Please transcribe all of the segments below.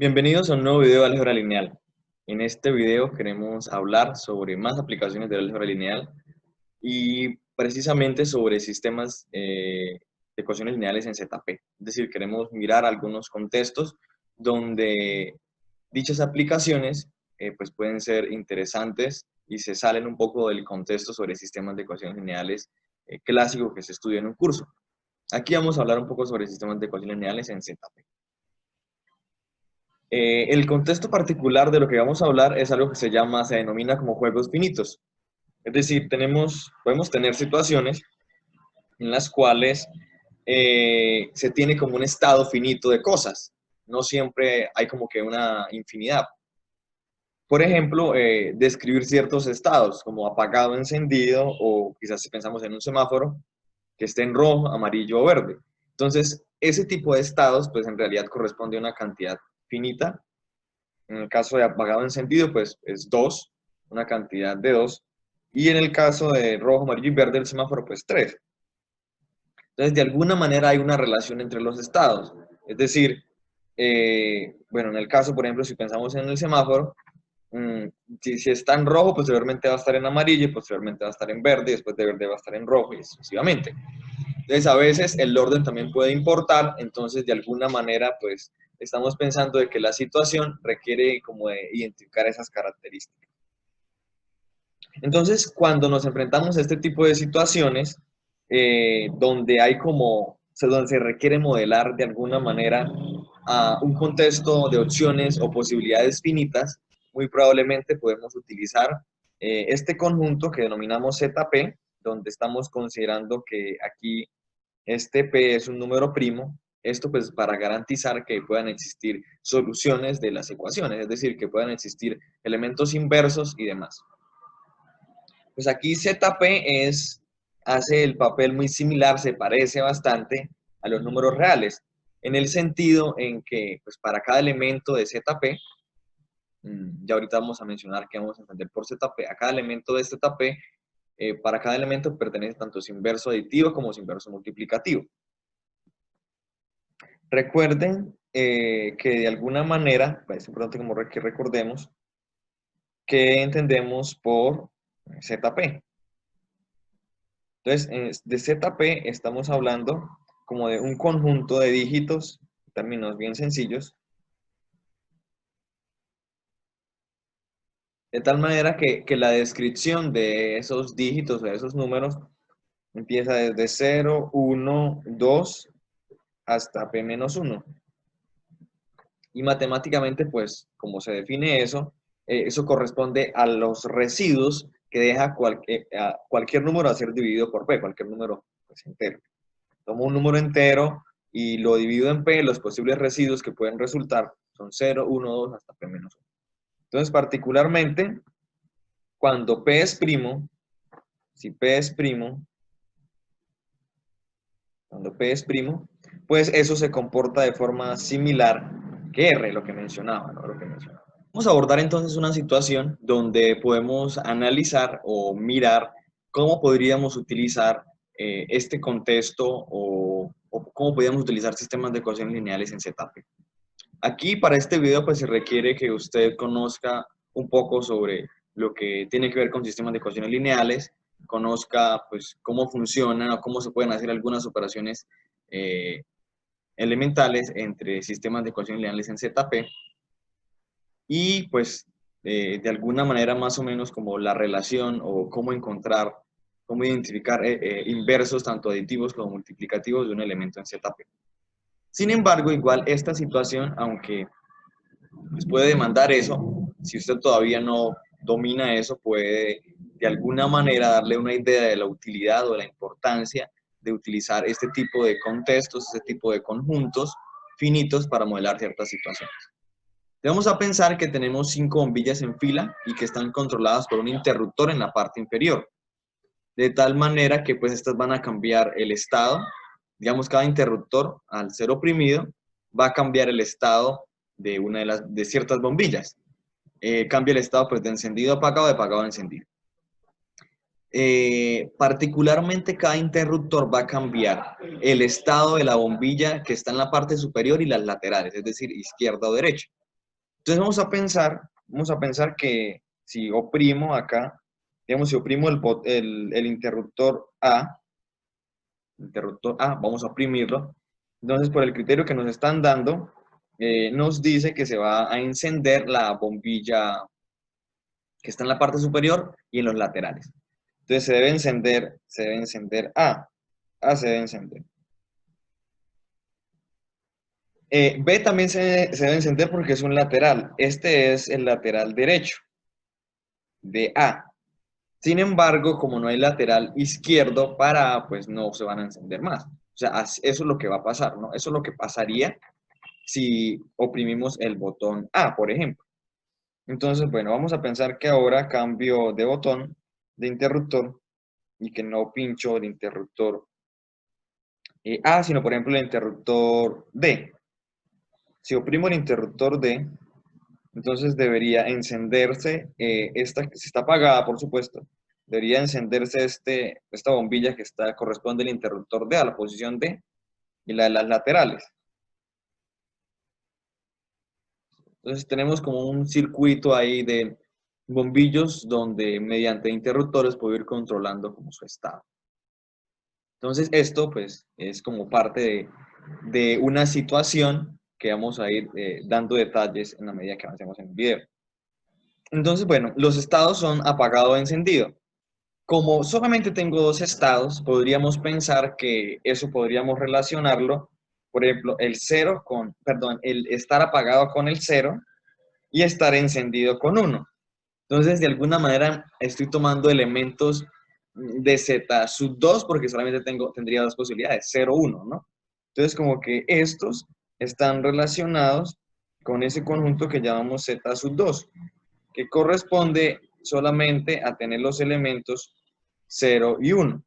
Bienvenidos a un nuevo video de álgebra lineal. En este video queremos hablar sobre más aplicaciones de álgebra lineal y precisamente sobre sistemas de ecuaciones lineales en ZP. Es decir, queremos mirar algunos contextos donde dichas aplicaciones pues pueden ser interesantes y se salen un poco del contexto sobre sistemas de ecuaciones lineales clásicos que se estudia en un curso. Aquí vamos a hablar un poco sobre sistemas de ecuaciones lineales en ZP. El contexto particular de lo que vamos a hablar es algo que se denomina como juegos finitos. Es decir, podemos tener situaciones en las cuales se tiene como un estado finito de cosas. No siempre hay como que una infinidad. Por ejemplo, describir ciertos estados, como apagado, encendido, o quizás si pensamos en un semáforo, que esté en rojo, amarillo o verde. Entonces, ese tipo de estados, pues en realidad corresponde a una cantidad finita. En el caso de apagado encendido, pues es 2, una cantidad de 2. Y en el caso de rojo, amarillo y verde, el semáforo, pues 3. Entonces, de alguna manera hay una relación entre los estados. Es decir, bueno, en el caso, por ejemplo, si pensamos en el semáforo, si está en rojo, posteriormente va a estar en amarillo, y posteriormente va a estar en verde, y después de verde va a estar en rojo, y sucesivamente. Entonces, a veces el orden también puede importar, entonces, de alguna manera, pues, estamos pensando de que la situación requiere como de identificar esas características. Entonces, cuando nos enfrentamos a este tipo de situaciones, donde hay donde se requiere modelar de alguna manera un contexto de opciones o posibilidades finitas, muy probablemente podemos utilizar este conjunto que denominamos ZP, donde estamos considerando que aquí este P es un número primo. Esto pues para garantizar que puedan existir soluciones de las ecuaciones, es decir, que puedan existir elementos inversos y demás. Pues aquí ZP hace el papel muy similar, se parece bastante a los números reales, en el sentido en que pues para cada elemento de ZP, ya ahorita vamos a mencionar qué vamos a entender por ZP, a cada elemento de ZP, para cada elemento pertenece tanto su inverso aditivo como su inverso multiplicativo. Recuerden que de alguna manera, es importante como que recordemos, que entendemos por ZP. Entonces, de ZP estamos hablando como de un conjunto de dígitos, términos bien sencillos, de tal manera que la descripción de esos dígitos o de esos números empieza desde 0, 1, 2 hasta P-1. Y matemáticamente, pues, como se define eso, eso corresponde a los residuos que deja cualquier número a ser dividido por P, cualquier número pues, entero. Tomo un número entero y lo divido en P, los posibles residuos que pueden resultar son 0, 1, 2 hasta P-1. Entonces, particularmente, cuando P es primo, si P es primo, cuando P es primo, pues eso se comporta de forma similar que R, lo que mencionaba, ¿no? Vamos a abordar entonces una situación donde podemos analizar o mirar cómo podríamos utilizar este contexto o cómo podríamos utilizar sistemas de ecuaciones lineales en ZP. Aquí para este video pues se requiere que usted conozca un poco sobre lo que tiene que ver con sistemas de ecuaciones lineales, conozca pues cómo funciona o cómo se pueden hacer algunas operaciones elementales entre sistemas de ecuaciones lineales en ZP y pues de alguna manera más o menos como la relación o cómo encontrar, cómo identificar inversos tanto aditivos como multiplicativos de un elemento en ZP. Sin embargo, igual esta situación, aunque pues, puede demandar eso, si usted todavía no domina eso, puede de alguna manera darle una idea de la utilidad o de la importancia de utilizar este tipo de contextos, este tipo de conjuntos finitos para modelar ciertas situaciones. Vamos a pensar que tenemos 5 bombillas en fila y que están controladas por un interruptor en la parte inferior. De tal manera que pues estas van a cambiar el estado. Digamos, cada interruptor al ser oprimido va a cambiar el estado de ciertas bombillas. Cambia el estado pues, de encendido a apagado, de apagado a encendido. Particularmente cada interruptor va a cambiar el estado de la bombilla que está en la parte superior y las laterales, es decir, izquierda o derecha. Entonces vamos a pensar que si oprimo acá, digamos, si oprimo el interruptor A, vamos a oprimirlo. Entonces, por el criterio que nos están dando, nos dice que se va a encender la bombilla que está en la parte superior y en los laterales. Entonces se debe encender A. A se debe encender. B también se debe encender porque es un lateral. Este es el lateral derecho de A. Sin embargo, como no hay lateral izquierdo para A, pues no se van a encender más. O sea, eso es lo que va a pasar, ¿no? Eso es lo que pasaría si oprimimos el botón A, por ejemplo. Entonces, bueno, vamos a pensar que ahora cambio de botón de interruptor y que no pincho el interruptor A, sino por ejemplo el interruptor D. Si oprimo el interruptor D, entonces debería encenderse, si está apagada, por supuesto, debería encenderse esta bombilla que corresponde al interruptor D, a la posición D, y la de las laterales. Entonces tenemos como un circuito ahí de bombillos donde mediante interruptores puedo ir controlando como su estado. Entonces esto pues es como parte de una situación que vamos a ir dando detalles en la medida que avancemos en el video. Entonces, bueno, los estados son apagado o encendido. Como solamente tengo dos estados, podríamos pensar que eso podríamos relacionarlo, por ejemplo, el estar apagado con el 0 y estar encendido con 1. Entonces, de alguna manera, estoy tomando elementos de Z sub 2 porque solamente tendría dos posibilidades, 0, 1, ¿no? Entonces, como que estos están relacionados con ese conjunto que llamamos Z sub 2, que corresponde solamente a tener los elementos 0 y 1.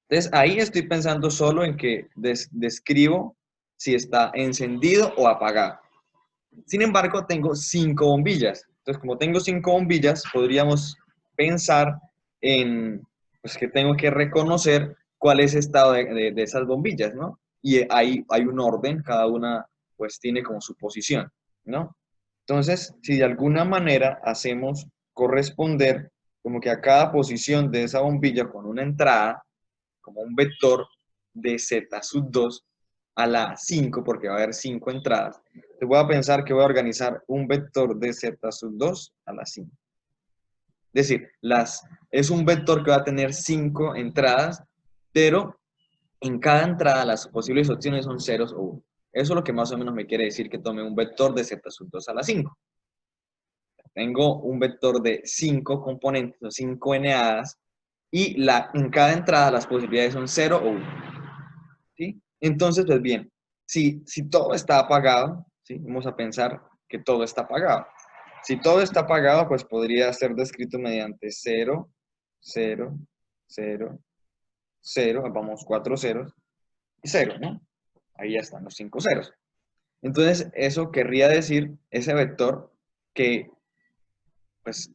Entonces, ahí estoy pensando solo en que describo si está encendido o apagado. Sin embargo, tengo 5 bombillas. Entonces, como tengo 5 bombillas, podríamos pensar en pues, que tengo que reconocer cuál es el estado de esas bombillas, ¿no? Y ahí hay un orden, cada una pues tiene como su posición, ¿no? Entonces, si de alguna manera hacemos corresponder como que a cada posición de esa bombilla con una entrada, como un vector de z sub 2 a la 5, porque va a haber 5 entradas, te voy a pensar que voy a organizar un vector de z sub 2 a la 5. Es decir, es un vector que va a tener 5 entradas, pero en cada entrada las posibles opciones son ceros o 1. Eso es lo que más o menos me quiere decir que tome un vector de z sub 2 a la 5. Tengo un vector de 5 componentes, o 5 eneadas, y en cada entrada las posibilidades son 0 o 1. ¿Sí? Entonces, pues bien, si todo está apagado, ¿sí? Vamos a pensar que todo está apagado. Si todo está apagado, pues podría ser descrito mediante 0, 0, 0, 0, vamos 4 ceros, y 0, ¿no? Ahí ya están los 5 ceros. Entonces, eso querría decir, ese vector, que pues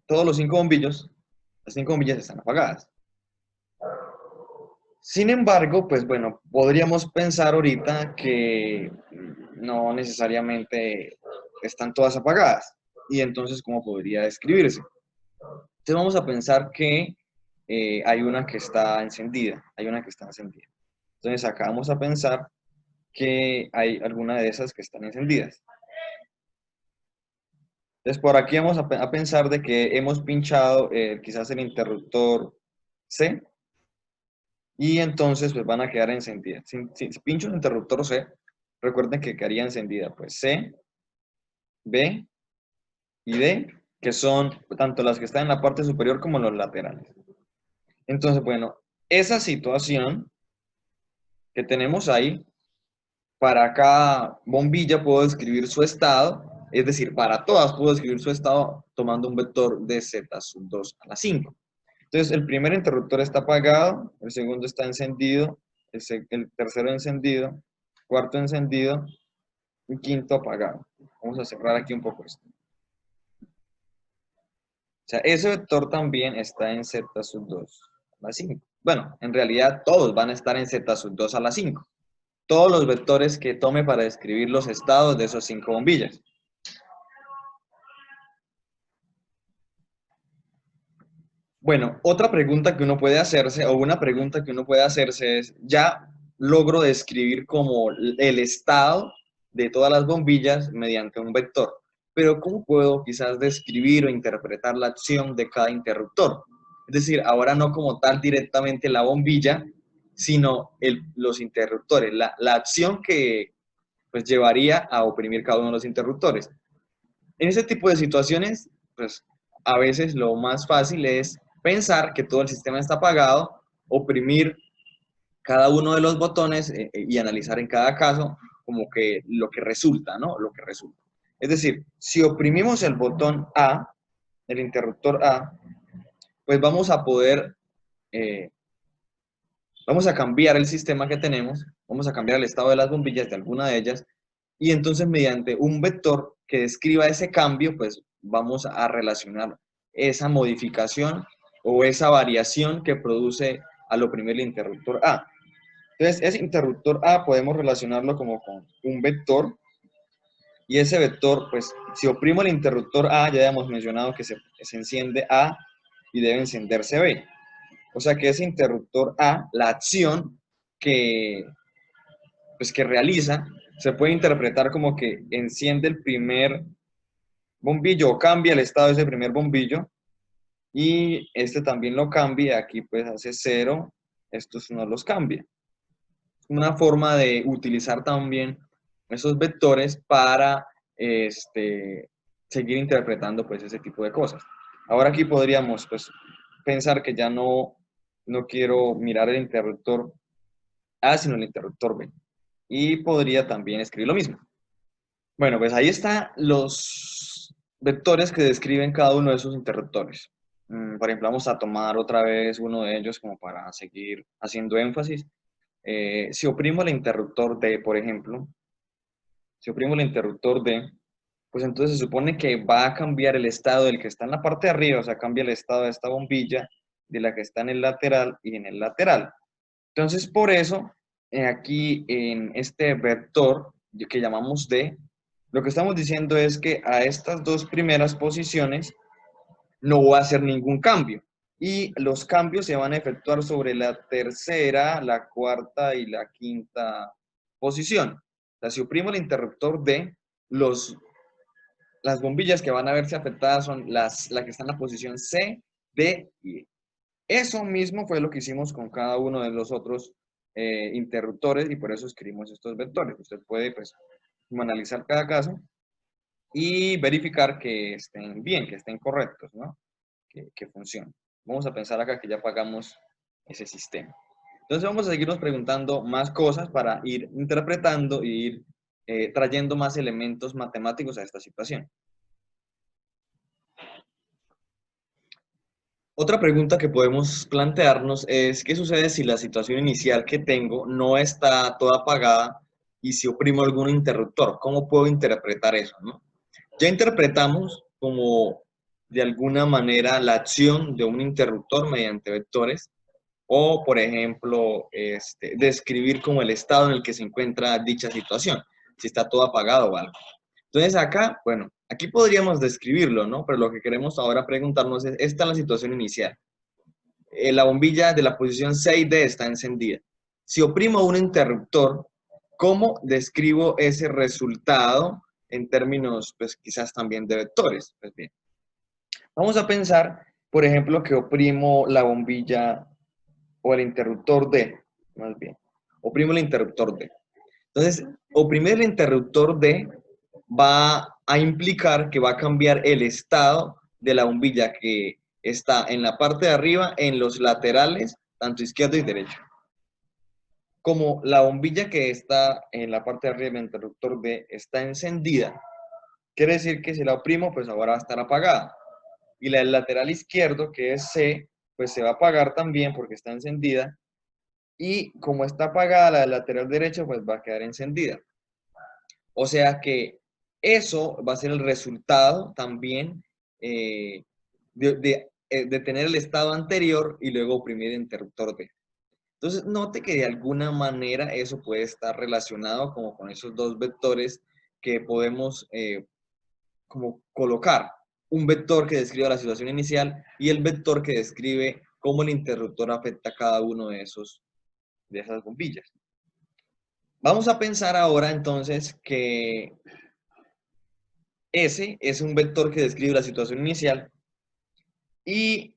todos los 5 bombillos, las 5 bombillas están apagadas. Sin embargo, pues bueno, podríamos pensar ahorita que no necesariamente están todas apagadas. Y entonces, ¿cómo podría describirse? Entonces vamos a pensar que hay una que está encendida, hay una que está encendida. Entonces acá vamos a pensar que hay alguna de esas que están encendidas. Entonces por aquí vamos a pensar de que hemos pinchado quizás el interruptor C, y entonces pues van a quedar encendidas. Si pincho el interruptor C, recuerden que quedaría encendida pues C, B y D, que son tanto las que están en la parte superior como los laterales. Entonces, bueno, esa situación que tenemos ahí, para cada bombilla puedo describir su estado, es decir, para todas puedo describir su estado tomando un vector de z sub 2 a la 5. Entonces, el primer interruptor está apagado, el segundo está encendido, el tercero encendido, cuarto encendido y quinto apagado. Vamos a cerrar aquí un poco esto. O sea, ese vector también está en z sub 2 a la 5. Bueno, en realidad todos van a estar en z sub 2 a la 5. todos los vectores que tome para describir los estados de esas 5 bombillas. Bueno, otra pregunta que uno puede hacerse, o una pregunta que uno puede hacerse es, ya logro describir como el estado de todas las bombillas mediante un vector, pero ¿cómo puedo quizás describir o interpretar la acción de cada interruptor? Es decir, ahora no como tal directamente la bombilla, sino los interruptores, la acción que pues llevaría a oprimir cada uno de los interruptores. En ese tipo de situaciones, pues a veces lo más fácil es pensar que todo el sistema está apagado, oprimir cada uno de los botones y analizar en cada caso como que lo que resulta, ¿no? Lo que resulta. Es decir, si oprimimos el botón A, el interruptor A, pues vamos a poder, eh, vamos a cambiar el sistema que tenemos, vamos a cambiar el estado de las bombillas de alguna de ellas, y entonces mediante un vector que describa ese cambio, pues vamos a relacionar esa modificación o esa variación que produce al oprimir el interruptor A. Entonces, ese interruptor A podemos relacionarlo como con un vector, y ese vector, pues, si oprimo el interruptor A, ya hemos mencionado que se enciende A y debe encenderse B. O sea que ese interruptor A, la acción que, pues, que realiza, se puede interpretar como que enciende el primer bombillo o cambia el estado de ese primer bombillo, y este también lo cambia, aquí pues hace 0, estos no los cambia. Una forma de utilizar también esos vectores para seguir interpretando pues ese tipo de cosas. Ahora aquí podríamos pues pensar que ya no quiero mirar el interruptor A, sino el interruptor B. Y podría también escribir lo mismo. Bueno, pues ahí están los vectores que describen cada uno de esos interruptores. Por ejemplo, vamos a tomar otra vez uno de ellos como para seguir haciendo énfasis. Si oprimo el interruptor D, por ejemplo, si oprimo el interruptor D, pues entonces se supone que va a cambiar el estado del que está en la parte de arriba, o sea, cambia el estado de esta bombilla, de la que está en el lateral y en el lateral. Entonces, por eso, aquí en este vector que llamamos D, lo que estamos diciendo es que a estas dos primeras posiciones no va a hacer ningún cambio. Y los cambios se van a efectuar sobre la tercera, la cuarta y la quinta posición. O sea, si oprimo el interruptor D, las bombillas que van a verse afectadas son las que están en la posición C, D y E. Eso mismo fue lo que hicimos con cada uno de los otros interruptores, y por eso escribimos estos vectores. Usted puede pues analizar cada caso y verificar que estén bien, que estén correctos, ¿no? Que funcionen. Vamos a pensar acá que ya pagamos ese sistema. Entonces vamos a seguirnos preguntando más cosas para ir interpretando e ir trayendo más elementos matemáticos a esta situación. Otra pregunta que podemos plantearnos es, ¿qué sucede si la situación inicial que tengo no está toda apagada y si oprimo algún interruptor? ¿Cómo puedo interpretar eso, no? Ya interpretamos como de alguna manera la acción de un interruptor mediante vectores, o, por ejemplo, describir como el estado en el que se encuentra dicha situación, si está todo apagado o algo. Entonces acá, bueno, aquí podríamos describirlo, ¿no? Pero lo que queremos ahora preguntarnos es, esta es la situación inicial. La bombilla de la posición 6D está encendida. Si oprimo un interruptor, ¿cómo describo ese resultado en términos, pues quizás también de vectores? Pues bien, vamos a pensar, por ejemplo, que oprimo la bombilla o el interruptor D, más bien. Oprimo el interruptor D. Entonces, oprimir el interruptor D va a implicar que va a cambiar el estado de la bombilla que está en la parte de arriba, en los laterales, tanto izquierdo y derecho. Como la bombilla que está en la parte de arriba del interruptor D está encendida, quiere decir que si la oprimo, pues ahora va a estar apagada. Y la del lateral izquierdo, que es C, pues se va a apagar también porque está encendida. Y como está apagada la del lateral derecho, pues va a quedar encendida. O sea que eso va a ser el resultado también de tener el estado anterior y luego oprimir el interruptor D. Entonces, note que de alguna manera eso puede estar relacionado como con esos dos vectores que podemos como colocar. Un vector que describe la situación inicial y el vector que describe cómo el interruptor afecta a cada uno de esas bombillas. Vamos a pensar ahora entonces que S es un vector que describe la situación inicial y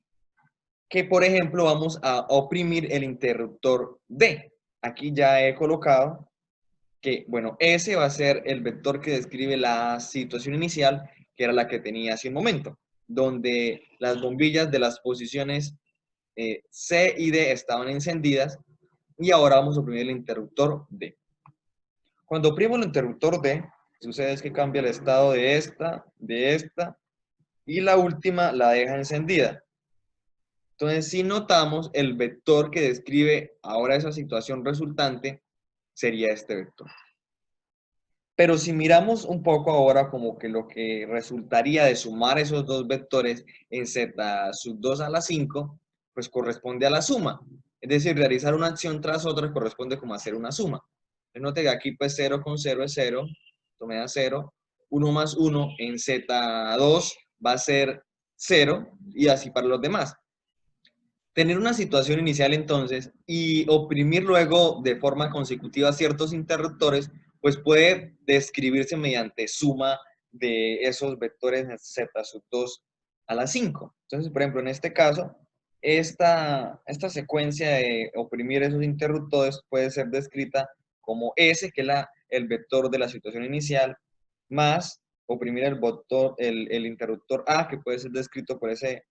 que, por ejemplo, vamos a oprimir el interruptor D. Aquí ya he colocado que, bueno, S va a ser el vector que describe la situación inicial, que era la que tenía hace un momento, donde las bombillas de las posiciones C y D estaban encendidas y ahora vamos a oprimir el interruptor D. Cuando oprimo el interruptor D, lo que sucede es que cambia el estado de esta, y la última la deja encendida. Entonces, si notamos, el vector que describe ahora esa situación resultante sería este vector. Pero si miramos un poco ahora como que lo que resultaría de sumar esos dos vectores en z sub 2 a la 5, pues corresponde a la suma. Es decir, realizar una acción tras otra corresponde como hacer una suma. Note que aquí pues 0 con 0 es 0, esto me da 0, 1 más 1 en z2 va a ser 0 y así para los demás. Tener una situación inicial entonces y oprimir luego de forma consecutiva ciertos interruptores, pues puede describirse mediante suma de esos vectores z sub 2 a la 5. Entonces, por ejemplo, en este caso, esta secuencia de oprimir esos interruptores puede ser descrita como S, que es el vector de la situación inicial, más oprimir el interruptor A, que puede ser descrito por ese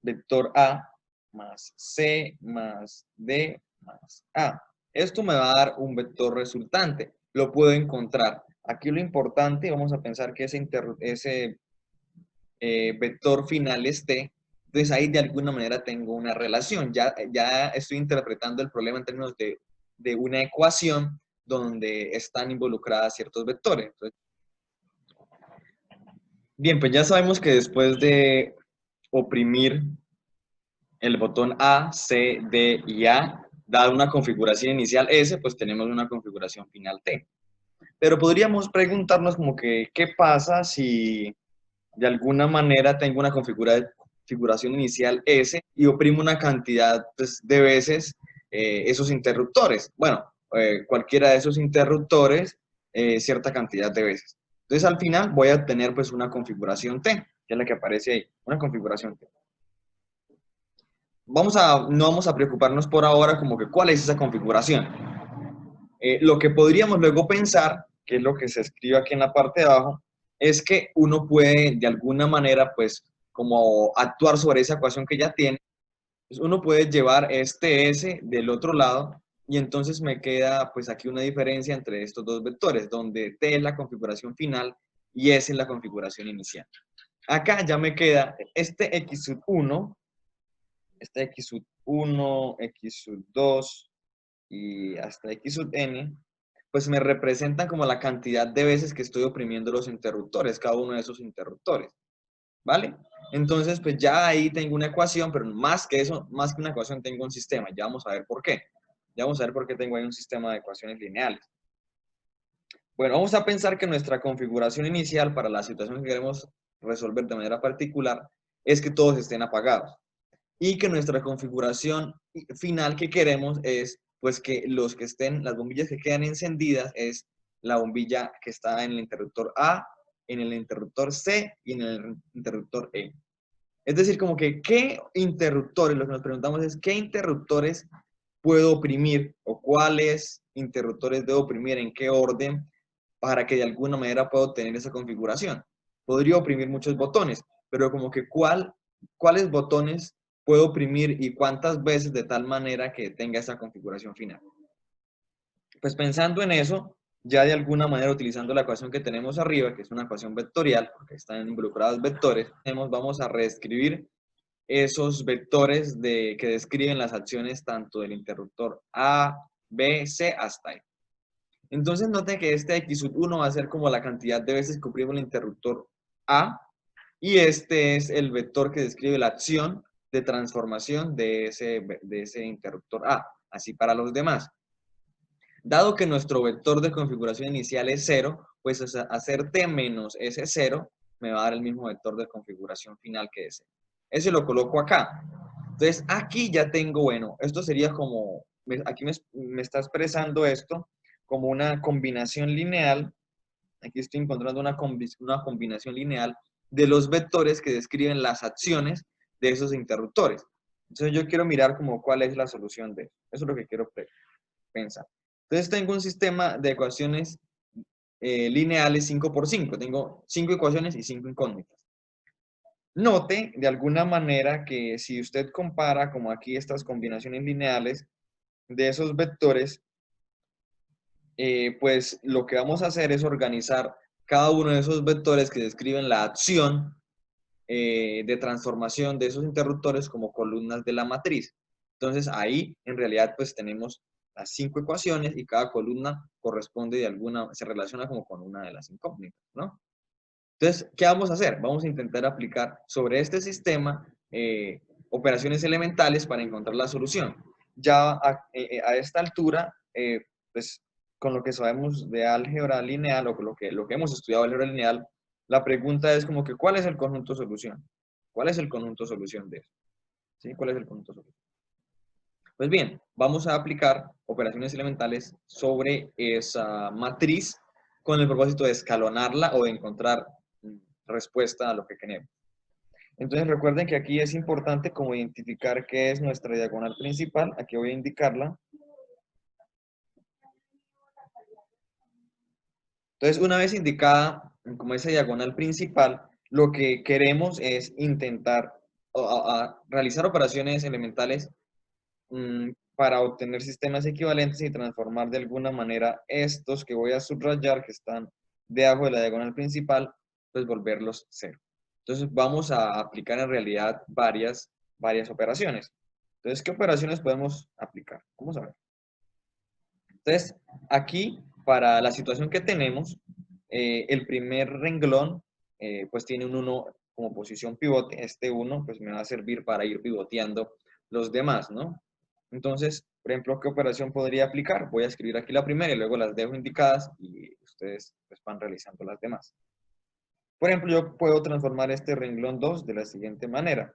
vector A, más C, más D, más A. Esto me va a dar un vector resultante. Lo puedo encontrar. Aquí lo importante, vamos a pensar que ese vector final es T. Entonces ahí de alguna manera tengo una relación. Ya estoy interpretando el problema en términos de una ecuación donde están involucradas ciertos vectores. Entonces, bien, pues ya sabemos que después de oprimir el botón A, C, D y A, dada una configuración inicial S, pues tenemos una configuración final T. Pero podríamos preguntarnos como que, ¿qué pasa si de alguna manera tengo una configuración inicial S y oprimo una cantidad pues, de veces esos interruptores? Bueno, cualquiera de esos interruptores, cierta cantidad de veces. Entonces al final voy a tener pues una configuración T, que es la que aparece ahí, una configuración T. No vamos a preocuparnos por ahora como que cuál es esa configuración. Lo que podríamos luego pensar, que es lo que se escribe aquí en la parte de abajo, es que uno puede de alguna manera pues como actuar sobre esa ecuación que ya tiene. Pues uno puede llevar este S del otro lado y entonces me queda pues aquí una diferencia entre estos dos vectores, donde T es la configuración final y S es la configuración inicial. Acá ya me queda este X sub 1, este X sub 1, X sub 2 y hasta X sub n, pues me representan como la cantidad de veces que estoy oprimiendo los interruptores, cada uno de esos interruptores, ¿vale? Entonces, pues ya ahí tengo una ecuación, pero más que eso, más que una ecuación, tengo un sistema. Ya vamos a ver por qué. Ya vamos a ver por qué tengo ahí un sistema de ecuaciones lineales. Bueno, vamos a pensar que nuestra configuración inicial para la situación que queremos resolver de manera particular es que todos estén apagados. Y que nuestra configuración final que queremos es pues que las bombillas que quedan encendidas es la bombilla que está en el interruptor A, en el interruptor C y en el interruptor E. Es decir, como que qué interruptores, lo que nos preguntamos es qué interruptores puedo oprimir o cuáles interruptores debo oprimir, en qué orden, para que de alguna manera pueda obtener esa configuración. Podría oprimir muchos botones, pero como que cuáles botones puedo oprimir y cuántas veces de tal manera que tenga esa configuración final. Pues pensando en eso, ya de alguna manera utilizando la ecuación que tenemos arriba, que es una ecuación vectorial, porque están involucrados vectores, vamos a reescribir esos vectores que describen las acciones tanto del interruptor A, B, C hasta E. Entonces noten que este X sub 1 va a ser como la cantidad de veces que oprimo el interruptor A, y este es el vector que describe la acción de transformación de ese interruptor A. así para los demás. Dado que nuestro vector de configuración inicial es 0, pues hacer t menos ese 0 me va a dar el mismo vector de configuración final que ese. Ese lo coloco acá. Entonces, aquí ya tengo, bueno, esto sería como, aquí me está expresando esto como una combinación lineal. Aquí estoy encontrando una combinación lineal de los vectores que describen las acciones de esos interruptores. Entonces, yo quiero mirar como cuál es la solución de eso. Eso es lo que quiero pensar. Entonces, tengo un sistema de ecuaciones lineales 5 por 5. Tengo 5 ecuaciones y 5 incógnitas. Note de alguna manera que si usted compara como aquí estas combinaciones lineales de esos vectores, pues lo que vamos a hacer es organizar cada uno de esos vectores que describen la acción de transformación de esos interruptores como columnas de la matriz. Entonces ahí en realidad pues tenemos las 5 ecuaciones y cada columna corresponde de alguna, se relaciona como con una de las incógnitas, ¿no? Entonces, ¿qué vamos a hacer? Vamos a intentar aplicar sobre este sistema operaciones elementales para encontrar la solución. Ya a esta altura, pues con lo que sabemos de álgebra lineal o con lo que hemos estudiado de álgebra lineal, la pregunta es como que ¿cuál es el conjunto solución? ¿Cuál es el conjunto solución de eso? ¿Sí? ¿Cuál es el conjunto solución? Pues bien, vamos a aplicar operaciones elementales sobre esa matriz con el propósito de escalonarla o de encontrar respuesta a lo que queremos. Entonces recuerden que aquí es importante como identificar qué es nuestra diagonal principal. Aquí voy a indicarla. Entonces una vez indicada como esa diagonal principal, lo que queremos es intentar realizar operaciones elementales para obtener sistemas equivalentes y transformar de alguna manera estos que voy a subrayar, que están debajo de la diagonal principal, pues volverlos cero. Entonces vamos a aplicar en realidad varias operaciones. Entonces, ¿qué operaciones podemos aplicar? Vamos a ver. Entonces, aquí, para la situación que tenemos, el primer renglón, pues tiene un 1 como posición pivote. Este 1, pues me va a servir para ir pivoteando los demás, ¿no? Entonces, por ejemplo, ¿qué operación podría aplicar? Voy a escribir aquí la primera y luego las dejo indicadas y ustedes pues, van realizando las demás. Por ejemplo, yo puedo transformar este renglón 2 de la siguiente manera.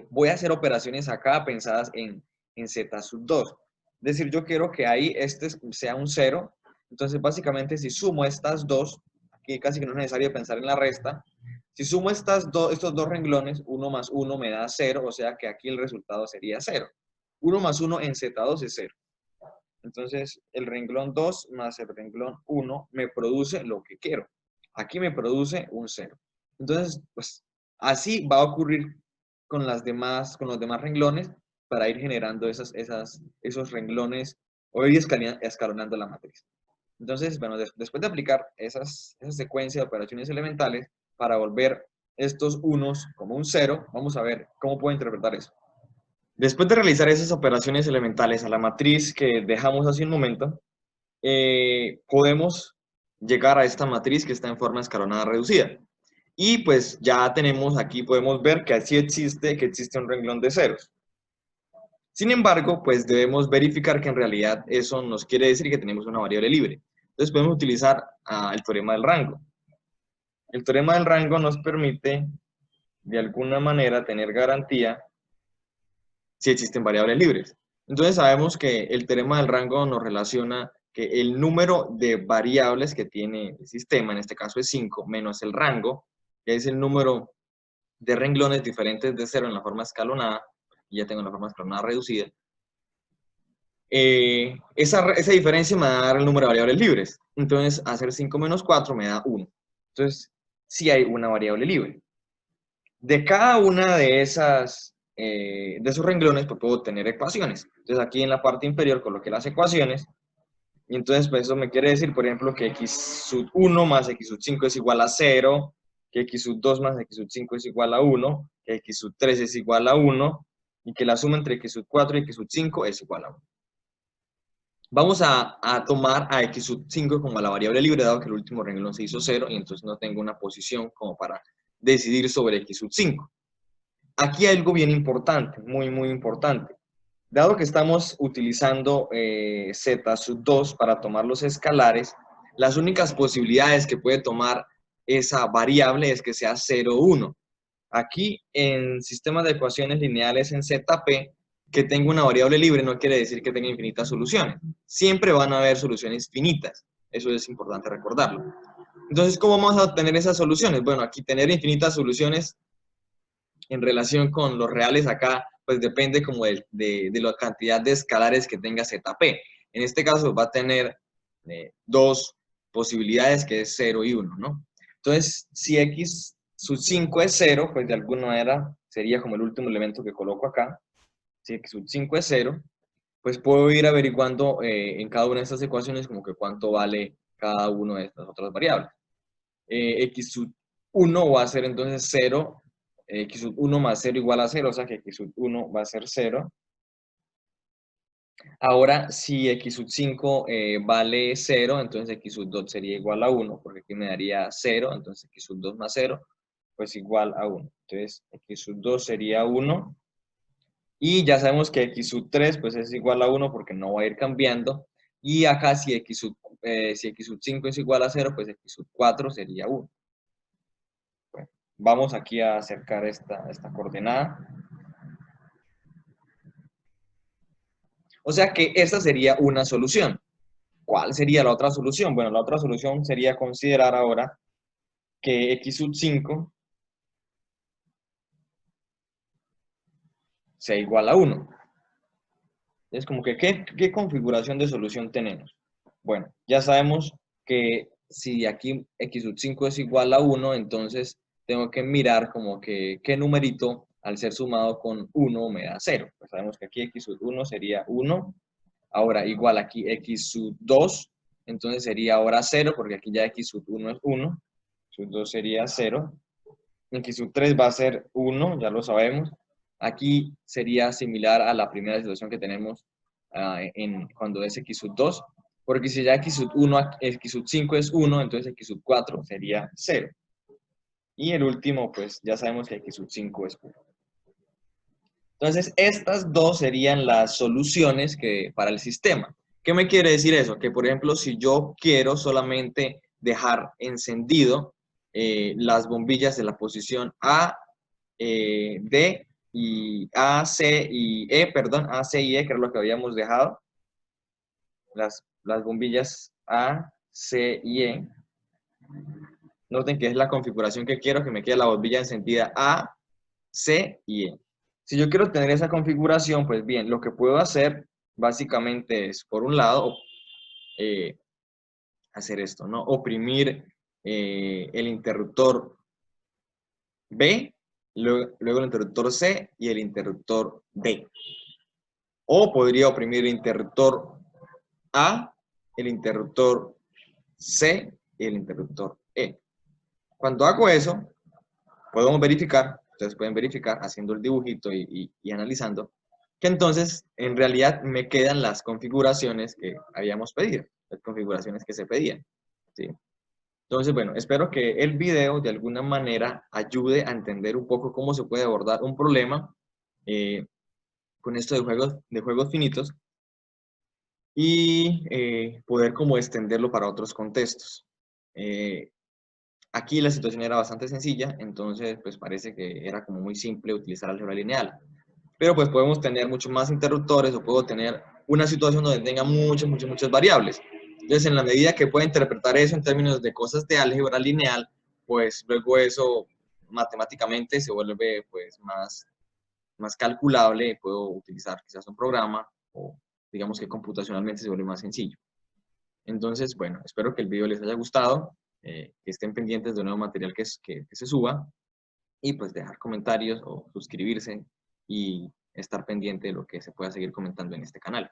Voy a hacer operaciones acá pensadas en z sub 2. Es decir, yo quiero que ahí este sea un 0. Entonces, básicamente, si sumo estas dos, aquí casi que no es necesario pensar en la resta. Si sumo estos dos renglones, 1 más 1 me da 0, o sea que aquí el resultado sería 0. 1 más 1 en z2 es 0. Entonces, el renglón 2 más el renglón 1 me produce lo que quiero. Aquí me produce un 0. Entonces, pues, así va a ocurrir con los demás renglones para ir generando esos renglones o ir escalonando la matriz. Entonces, bueno, después de aplicar esa secuencia de operaciones elementales para volver estos unos como un 0, vamos a ver cómo puedo interpretar eso. Después de realizar esas operaciones elementales a la matriz que dejamos hace un momento, podemos llegar a esta matriz que está en forma escalonada reducida. Y pues ya tenemos aquí, podemos ver que así existe un renglón de ceros. Sin embargo, pues debemos verificar que en realidad eso nos quiere decir que tenemos una variable libre. Entonces podemos utilizar el teorema del rango. El teorema del rango nos permite, de alguna manera, tener garantía si existen variables libres. Entonces sabemos que el teorema del rango nos relaciona que el número de variables que tiene el sistema, en este caso es 5, menos el rango, que es el número de renglones diferentes de 0 en la forma escalonada, y ya tengo la forma escalonada reducida, esa diferencia me va a dar el número de variables libres. Entonces, hacer 5 menos 4 me da 1. Entonces, sí hay una variable libre. De cada una de esos renglones, pues puedo obtener ecuaciones. Entonces, aquí en la parte inferior coloqué las ecuaciones. Y entonces, pues eso me quiere decir, por ejemplo, que x sub 1 más x sub 5 es igual a 0, que x sub 2 más x sub 5 es igual a 1, que x sub 3 es igual a 1, y que la suma entre x sub 4 y x sub 5 es igual a 1. Vamos a tomar a x sub 5 como la variable libre, dado que el último renglón se hizo 0, y entonces no tengo una posición como para decidir sobre x sub 5. Aquí hay algo bien importante, muy, muy importante. Dado que estamos utilizando z sub 2 para tomar los escalares, las únicas posibilidades que puede tomar esa variable es que sea 0 o 1. Aquí en sistemas de ecuaciones lineales en ZP, que tenga una variable libre no quiere decir que tenga infinitas soluciones. Siempre van a haber soluciones finitas. Eso es importante recordarlo. Entonces, ¿cómo vamos a obtener esas soluciones? Bueno, aquí tener infinitas soluciones en relación con los reales acá, pues depende como de la cantidad de escalares que tenga ZP. En este caso va a tener dos posibilidades, que es 0 y 1, ¿no? Entonces, si x sub 5 es 0, pues de alguna manera sería como el último elemento que coloco acá. Si x sub 5 es 0, pues puedo ir averiguando en cada una de estas ecuaciones como que cuánto vale cada una de estas otras variables. X sub 1 va a ser entonces 0, x sub 1 más 0 igual a 0, o sea que x sub 1 va a ser 0. Ahora, si x sub 5 vale 0, entonces x sub 2 sería igual a 1, porque aquí me daría 0, entonces x sub 2 más 0, pues igual a 1. Entonces, x sub 2 sería 1. Y ya sabemos que x sub 3 pues es igual a 1 porque no va a ir cambiando. Y acá si si x sub 5 es igual a 0, pues x sub 4 sería 1. Bueno, vamos aquí a acercar esta coordenada. O sea que esta sería una solución. ¿Cuál sería la otra solución? Bueno, la otra solución sería considerar ahora que x sub 5 sea igual a 1. Es como que, ¿qué configuración de solución tenemos? Bueno, ya sabemos que si aquí x sub 5 es igual a 1, entonces tengo que mirar como que qué numerito al ser sumado con 1 me da 0. Pues sabemos que aquí x sub 1 sería 1. Ahora igual aquí x sub 2, entonces sería ahora 0, porque aquí ya x sub 1 es 1. Sub 2 sería 0. X sub 3 va a ser 1, ya lo sabemos. Aquí sería similar a la primera situación que tenemos cuando es x sub 2, porque si ya x sub 1, x sub 5 es 1, entonces x sub 4 sería 0. Y el último, pues ya sabemos que x sub 5 es 1. Entonces, estas dos serían las soluciones para el sistema. ¿Qué me quiere decir eso? Que, por ejemplo, si yo quiero solamente dejar encendido las bombillas de la posición A, D y A, C y E, perdón, A, C y E, que era lo que habíamos dejado, las bombillas A, C y E. Noten que es la configuración que quiero, que me quede la bombilla encendida A, C y E. Si yo quiero tener esa configuración, pues bien, lo que puedo hacer básicamente es, por un lado, hacer esto, ¿no? Oprimir el interruptor B, luego el interruptor C y el interruptor D. O podría oprimir el interruptor A, el interruptor C y el interruptor E. Cuando hago eso, podemos verificar, ustedes pueden verificar haciendo el dibujito y analizando, que entonces en realidad me quedan las configuraciones que habíamos pedido, las configuraciones que se pedían, ¿sí? Entonces, bueno, espero que el video de alguna manera ayude a entender un poco cómo se puede abordar un problema con esto de juegos finitos y poder como extenderlo para otros contextos. Aquí la situación era bastante sencilla, entonces pues parece que era como muy simple utilizar álgebra lineal. Pero pues podemos tener muchos más interruptores o puedo tener una situación donde tenga muchas variables. Entonces, en la medida que pueda interpretar eso en términos de cosas de álgebra lineal, pues luego eso matemáticamente se vuelve pues más calculable, puedo utilizar quizás un programa o digamos que computacionalmente se vuelve más sencillo. Entonces, bueno, espero que el video les haya gustado, que estén pendientes de nuevo material que se suba y pues dejar comentarios o suscribirse y estar pendiente de lo que se pueda seguir comentando en este canal.